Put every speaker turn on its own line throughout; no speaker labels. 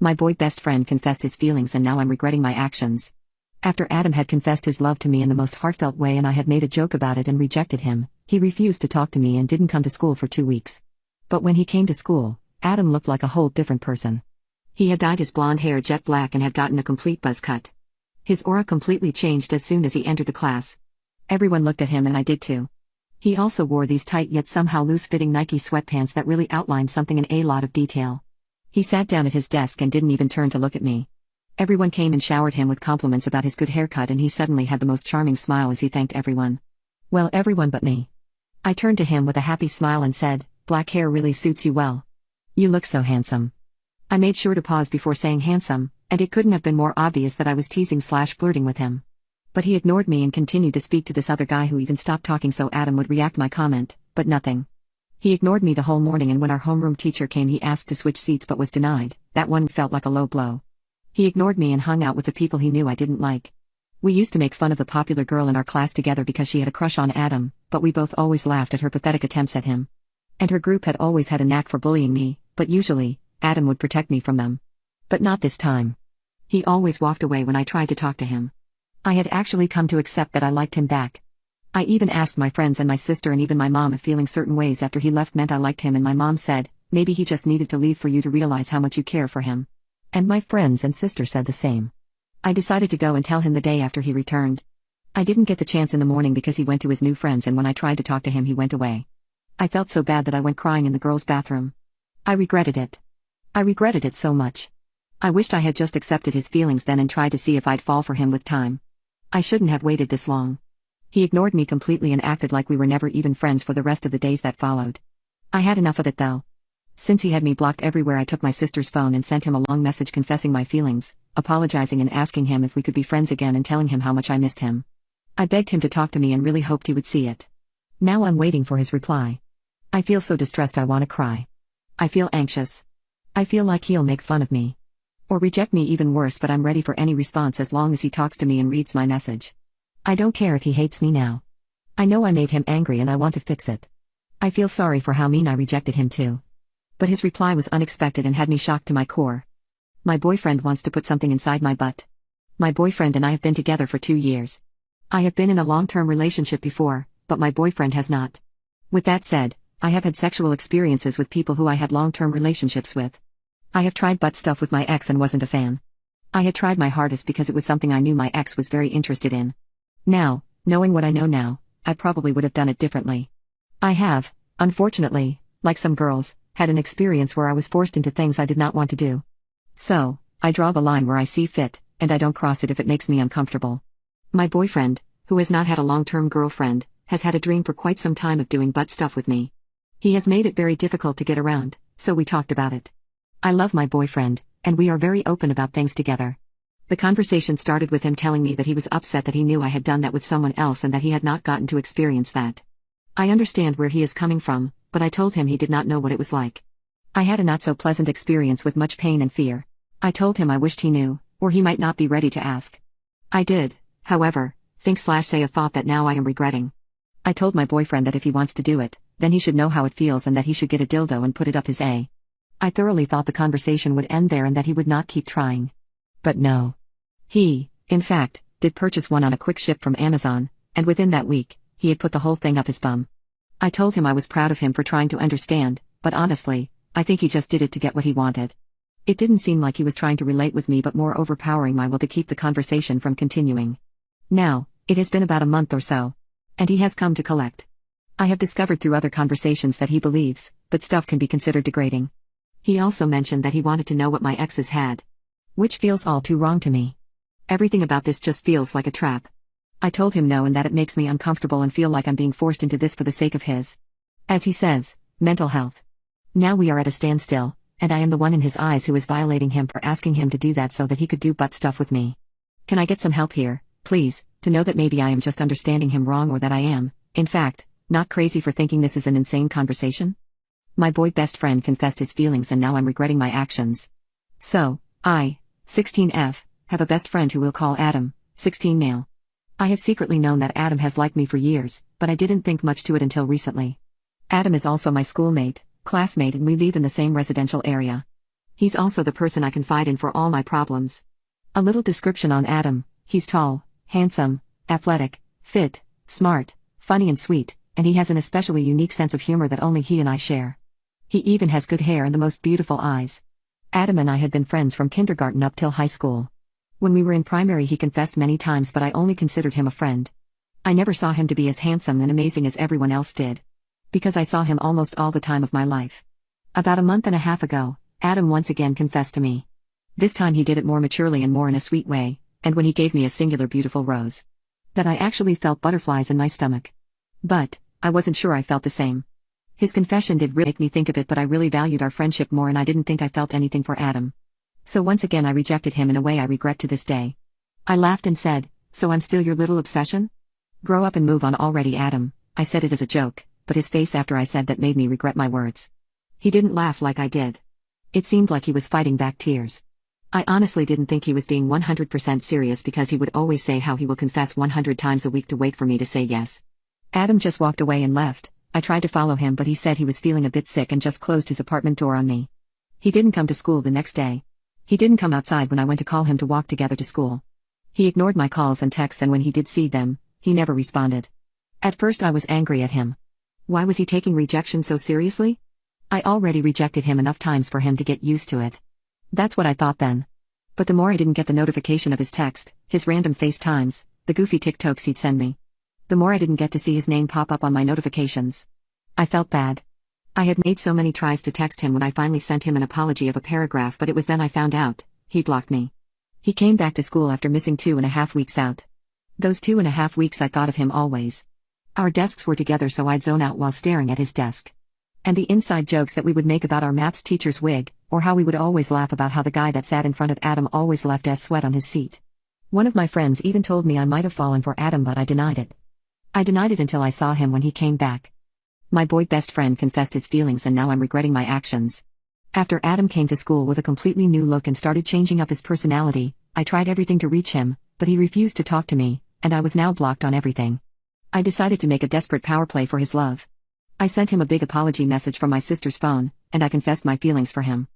My boy best friend confessed his feelings and now I'm regretting my actions. After Adam had confessed his love to me in the most heartfelt way and I had made a joke about it and rejected him, he refused to talk to me and didn't come to school for 2 weeks. But when he came to school, Adam looked like a whole different person. He had dyed his blonde hair jet black and had gotten a complete buzz cut. His aura completely changed as soon as he entered the class. Everyone looked at him and I did too. He also wore these tight yet somehow loose-fitting Nike sweatpants that really outlined something in a lot of detail. He sat down at his desk and didn't even turn to look at me. Everyone came and showered him with compliments about his good haircut and he suddenly had the most charming smile as he thanked everyone. Well, everyone but me. I turned to him with a happy smile and said, "Black hair really suits you well. You look so handsome." I made sure to pause before saying handsome, and it couldn't have been more obvious that I was teasing/flirting with him. But he ignored me and continued to speak to this other guy who even stopped talking so Adam would react my comment, but nothing. He ignored me the whole morning and when our homeroom teacher came he asked to switch seats but was denied. That one felt like a low blow. He ignored me and hung out with the people he knew I didn't like. We used to make fun of the popular girl in our class together because she had a crush on Adam, but we both always laughed at her pathetic attempts at him. And her group had always had a knack for bullying me, but usually, Adam would protect me from them. But not this time. He always walked away when I tried to talk to him. I had actually come to accept that I liked him back. I even asked my friends and my sister and even my mom if feeling certain ways after he left meant I liked him and my mom said, maybe he just needed to leave for you to realize how much you care for him. And my friends and sister said the same. I decided to go and tell him the day after he returned. I didn't get the chance in the morning because he went to his new friends and when I tried to talk to him he went away. I felt so bad that I went crying in the girls' bathroom. I regretted it. I regretted it so much. I wished I had just accepted his feelings then and tried to see if I'd fall for him with time. I shouldn't have waited this long. He ignored me completely and acted like we were never even friends for the rest of the days that followed. I had enough of it though. Since he had me blocked everywhere I took my sister's phone and sent him a long message confessing my feelings, apologizing and asking him if we could be friends again and telling him how much I missed him. I begged him to talk to me and really hoped he would see it. Now I'm waiting for his reply. I feel so distressed I want to cry. I feel anxious. I feel like he'll make fun of me. Or reject me even worse, but I'm ready for any response as long as he talks to me and reads my message. I don't care if he hates me now. I know I made him angry and I want to fix it. I feel sorry for how mean I rejected him too. But his reply was unexpected and had me shocked to my core. My boyfriend wants to put something inside my butt. My boyfriend and I have been together for 2 years. I have been in a long-term relationship before, but my boyfriend has not. With that said, I have had sexual experiences with people who I had long-term relationships with. I have tried butt stuff with my ex and wasn't a fan. I had tried my hardest because it was something I knew my ex was very interested in. Now, knowing what I know now, I probably would have done it differently. I have, unfortunately, like some girls, had an experience where I was forced into things I did not want to do. So, I draw the line where I see fit, and I don't cross it if it makes me uncomfortable. My boyfriend, who has not had a long-term girlfriend, has had a dream for quite some time of doing butt stuff with me. He has made it very difficult to get around, so we talked about it. I love my boyfriend, and we are very open about things together. The conversation started with him telling me that he was upset that he knew I had done that with someone else and that he had not gotten to experience that. I understand where he is coming from, but I told him he did not know what it was like. I had a not-so-pleasant experience with much pain and fear. I told him I wished he knew, or he might not be ready to ask. I did, however, think/say a thought that now I am regretting. I told my boyfriend that if he wants to do it, then he should know how it feels and that he should get a dildo and put it up his A. I thoroughly thought the conversation would end there and that he would not keep trying. But no. He, in fact, did purchase one on a quick ship from Amazon, and within that week, he had put the whole thing up his bum. I told him I was proud of him for trying to understand, but honestly, I think he just did it to get what he wanted. It didn't seem like he was trying to relate with me but more overpowering my will to keep the conversation from continuing. Now, it has been about a month or so. And he has come to collect. I have discovered through other conversations that he believes, but stuff can be considered degrading. He also mentioned that he wanted to know what my exes had. Which feels all too wrong to me. Everything about this just feels like a trap. I told him no and that it makes me uncomfortable and feel like I'm being forced into this for the sake of his, as he says, mental health. Now we are at a standstill, and I am the one in his eyes who is violating him for asking him to do that so that he could do butt stuff with me. Can I get some help here, please, to know that maybe I am just understanding him wrong or that I am, in fact, not crazy for thinking this is an insane conversation? My boy best friend confessed his feelings and now I'm regretting my actions. So, I, 16F, have a best friend who we'll call Adam, 16 male. I have secretly known that Adam has liked me for years, but I didn't think much to it until recently. Adam is also my schoolmate, classmate and we live in the same residential area. He's also the person I confide in for all my problems. A little description on Adam: he's tall, handsome, athletic, fit, smart, funny and sweet, and he has an especially unique sense of humor that only he and I share. He even has good hair and the most beautiful eyes. Adam and I had been friends from kindergarten up till high school. When we were in primary he confessed many times, but I only considered him a friend. I never saw him to be as handsome and amazing as everyone else did. Because I saw him almost all the time of my life. About a month and a half ago, Adam once again confessed to me. This time he did it more maturely and more in a sweet way, and when he gave me a singular beautiful rose. That I actually felt butterflies in my stomach. But, I wasn't sure I felt the same. His confession did really make me think of it, but I really valued our friendship more and I didn't think I felt anything for Adam. So once again I rejected him in a way I regret to this day. I laughed and said, "So I'm still your little obsession? Grow up and move on already, Adam." I said it as a joke, but his face after I said that made me regret my words. He didn't laugh like I did. It seemed like he was fighting back tears. I honestly didn't think he was being 100% serious because he would always say how he will confess 100 times a week to wait for me to say yes. Adam just walked away and left. I tried to follow him, but he said he was feeling a bit sick and just closed his apartment door on me. He didn't come to school the next day. He didn't come outside when I went to call him to walk together to school. He ignored my calls and texts, and when he did see them, he never responded. At first I was angry at him. Why was he taking rejection so seriously? I already rejected him enough times for him to get used to it. That's what I thought then. But the more I didn't get the notification of his text, his random FaceTimes, the goofy TikToks he'd send me, the more I didn't get to see his name pop up on my notifications. I felt bad. I had made so many tries to text him when I finally sent him an apology of a paragraph, but it was then I found out he blocked me. He came back to school after missing 2.5 weeks out. Those 2.5 weeks I thought of him always. Our desks were together, so I'd zone out while staring at his desk. And the inside jokes that we would make about our maths teacher's wig, or how we would always laugh about how the guy that sat in front of Adam always left sweat on his seat. One of my friends even told me I might have fallen for Adam, but I denied it. I denied it until I saw him when he came back. My boy best friend confessed his feelings, and now I'm regretting my actions. After Adam came to school with a completely new look and started changing up his personality, I tried everything to reach him, but he refused to talk to me, and I was now blocked on everything. I decided to make a desperate power play for his love. I sent him a big apology message from my sister's phone, and I confessed my feelings for him.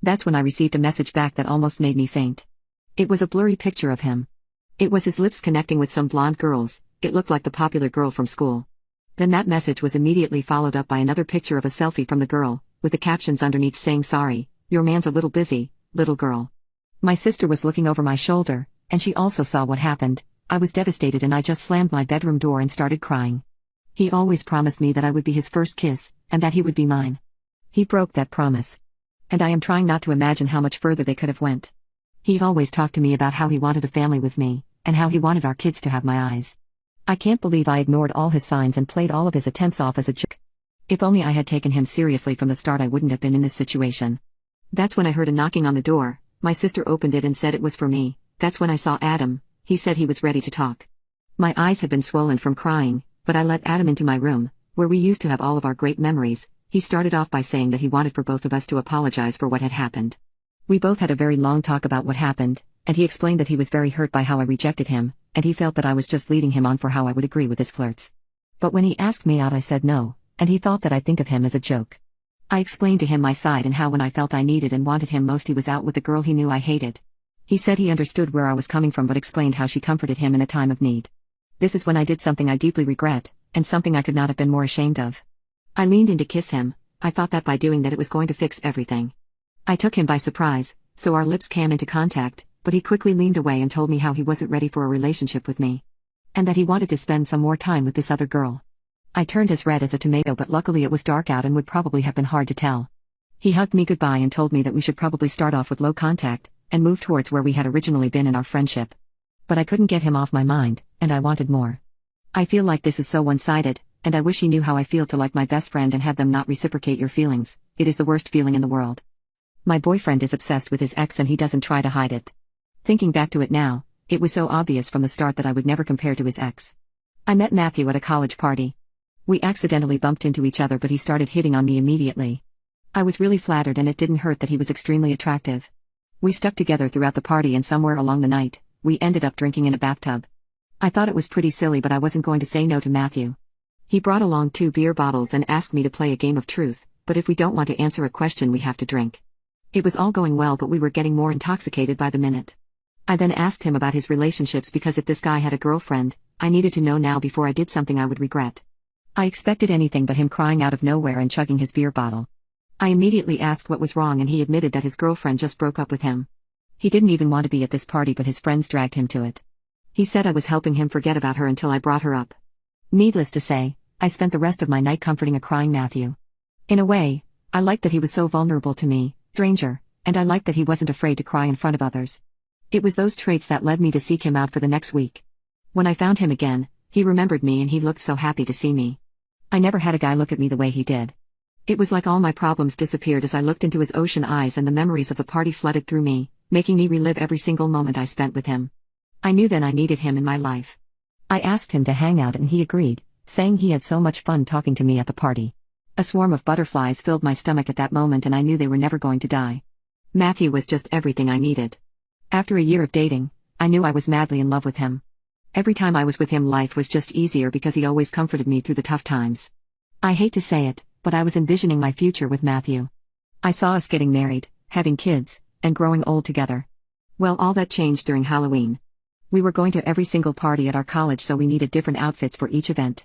That's when I received a message back that almost made me faint. It was a blurry picture of him. It was his lips connecting with some blonde girls. It looked like the popular girl from school. Then that message was immediately followed up by another picture of a selfie from the girl, with the captions underneath saying, "Sorry, your man's a little busy, little girl." My sister was looking over my shoulder, and she also saw what happened. I was devastated and I just slammed my bedroom door and started crying. He always promised me that I would be his first kiss, and that he would be mine. He broke that promise. And I am trying not to imagine how much further they could have went. He always talked to me about how he wanted a family with me, and how he wanted our kids to have my eyes. I can't believe I ignored all his signs and played all of his attempts off as a joke. If only I had taken him seriously from the start, I wouldn't have been in this situation. That's when I heard a knocking on the door. My sister opened it and said it was for me. That's when I saw Adam. He said he was ready to talk. My eyes had been swollen from crying, but I let Adam into my room, where we used to have all of our great memories. He started off by saying that he wanted for both of us to apologize for what had happened. We both had a very long talk about what happened, and he explained that he was very hurt by how I rejected him, and he felt that I was just leading him on for how I would agree with his flirts. But when he asked me out, I said no, and he thought that I'd think of him as a joke. I explained to him my side and how when I felt I needed and wanted him most, he was out with the girl he knew I hated. He said he understood where I was coming from, but explained how she comforted him in a time of need. This is when I did something I deeply regret, and something I could not have been more ashamed of. I leaned in to kiss him. I thought that by doing that it was going to fix everything. I took him by surprise, so our lips came into contact, but he quickly leaned away and told me how he wasn't ready for a relationship with me. And that he wanted to spend some more time with this other girl. I turned as red as a tomato, but luckily it was dark out and would probably have been hard to tell. He hugged me goodbye and told me that we should probably start off with low contact, and move towards where we had originally been in our friendship. But I couldn't get him off my mind, and I wanted more. I feel like this is so one-sided, and I wish he knew how I feel to like my best friend and have them not reciprocate your feelings. It is the worst feeling in the world. My boyfriend is obsessed with his ex and he doesn't try to hide it. Thinking back to it now, it was so obvious from the start that I would never compare to his ex. I met Matthew at a college party. We accidentally bumped into each other, but he started hitting on me immediately. I was really flattered and it didn't hurt that he was extremely attractive. We stuck together throughout the party and somewhere along the night, we ended up drinking in a bathtub. I thought it was pretty silly, but I wasn't going to say no to Matthew. He brought along 2 beer bottles and asked me to play a game of truth, but if we don't want to answer a question we have to drink. It was all going well, but we were getting more intoxicated by the minute. I then asked him about his relationships because if this guy had a girlfriend, I needed to know now before I did something I would regret. I expected anything but him crying out of nowhere and chugging his beer bottle. I immediately asked what was wrong and he admitted that his girlfriend just broke up with him. He didn't even want to be at this party but his friends dragged him to it. He said I was helping him forget about her until I brought her up. Needless to say, I spent the rest of my night comforting a crying Matthew. In a way, I liked that he was so vulnerable to me, stranger, and I liked that he wasn't afraid to cry in front of others. It was those traits that led me to seek him out for the next week. When I found him again, he remembered me and he looked so happy to see me. I never had a guy look at me the way he did. It was like all my problems disappeared as I looked into his ocean eyes and the memories of the party flooded through me, making me relive every single moment I spent with him. I knew then I needed him in my life. I asked him to hang out and he agreed, saying he had so much fun talking to me at the party. A swarm of butterflies filled my stomach at that moment and I knew they were never going to die. Matthew was just everything I needed. After a year of dating, I knew I was madly in love with him. Every time I was with him life was just easier because he always comforted me through the tough times. I hate to say it, but I was envisioning my future with Matthew. I saw us getting married, having kids, and growing old together. Well, all that changed during Halloween. We were going to every single party at our college so we needed different outfits for each event.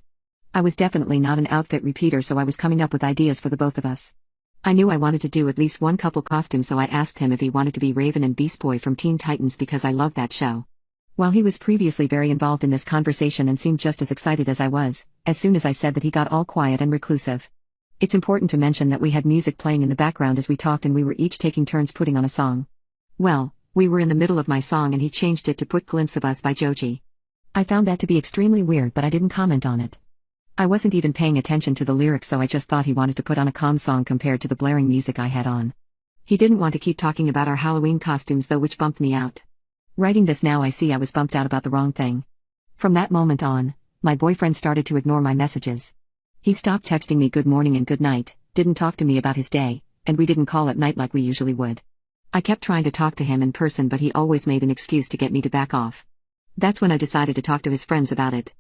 I was definitely not an outfit repeater so I was coming up with ideas for the both of us. I knew I wanted to do at least one couple costume so I asked him if he wanted to be Raven and Beast Boy from Teen Titans because I loved that show. While he was previously very involved in this conversation and seemed just as excited as I was, as soon as I said that he got all quiet and reclusive. It's important to mention that we had music playing in the background as we talked and we were each taking turns putting on a song. Well, we were in the middle of my song and he changed it to Put Glimpse of Us by Joji. I found that to be extremely weird but I didn't comment on it. I wasn't even paying attention to the lyrics so I just thought he wanted to put on a calm song compared to the blaring music I had on. He didn't want to keep talking about our Halloween costumes though, which bumped me out. Writing this now I see I was bumped out about the wrong thing. From that moment on, my boyfriend started to ignore my messages. He stopped texting me good morning and good night, didn't talk to me about his day, and we didn't call at night like we usually would. I kept trying to talk to him in person but he always made an excuse to get me to back off. That's when I decided to talk to his friends about it.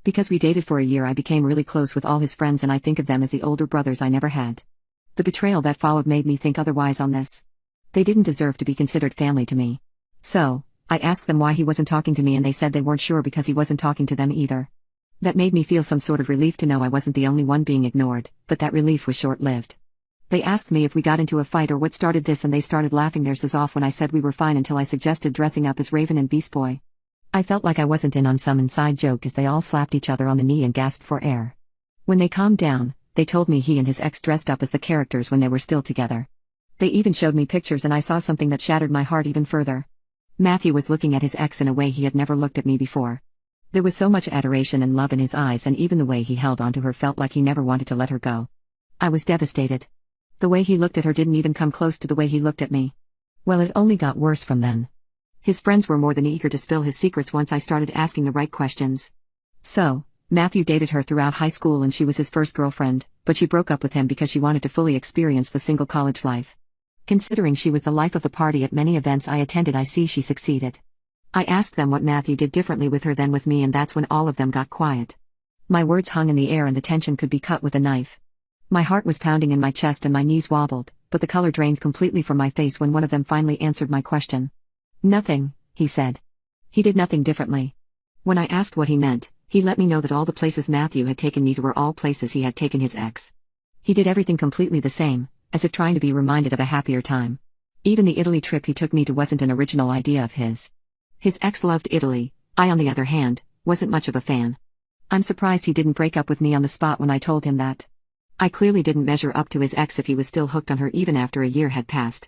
Because we dated for a year I became really close with all his friends and I think of them as the older brothers I never had. The betrayal that followed made me think otherwise on this. They didn't deserve to be considered family to me. So, I asked them why he wasn't talking to me and they said they weren't sure because he wasn't talking to them either. That made me feel some sort of relief to know I wasn't the only one being ignored, but that relief was short-lived. They asked me if we got into a fight or what started this and they started laughing their asses off when I said we were fine until I suggested dressing up as Raven and Beast Boy. I felt like I wasn't in on some inside joke as they all slapped each other on the knee and gasped for air. When they calmed down, they told me he and his ex dressed up as the characters when they were still together. They even showed me pictures and I saw something that shattered my heart even further. Matthew was looking at his ex in a way he had never looked at me before. There was so much adoration and love in his eyes and even the way he held onto her felt like he never wanted to let her go. I was devastated. The way he looked at her didn't even come close to the way he looked at me. Well, it only got worse from then. His friends were more than eager to spill his secrets once I started asking the right questions. So, Matthew dated her throughout high school and she was his first girlfriend, but she broke up with him because she wanted to fully experience the single college life. Considering she was the life of the party at many events I attended, I see she succeeded. I asked them what Matthew did differently with her than with me and that's when all of them got quiet. My words hung in the air and the tension could be cut with a knife. My heart was pounding in my chest and my knees wobbled, but the color drained completely from my face when one of them finally answered my question. Nothing, he said. He did nothing differently. When I asked what he meant, he let me know that all the places Matthew had taken me to were all places he had taken his ex. He did everything completely the same, as if trying to be reminded of a happier time. Even the Italy trip he took me to wasn't an original idea of his. His ex loved Italy, I on the other hand, wasn't much of a fan. I'm surprised he didn't break up with me on the spot when I told him that. I clearly didn't measure up to his ex if he was still hooked on her even after a year had passed.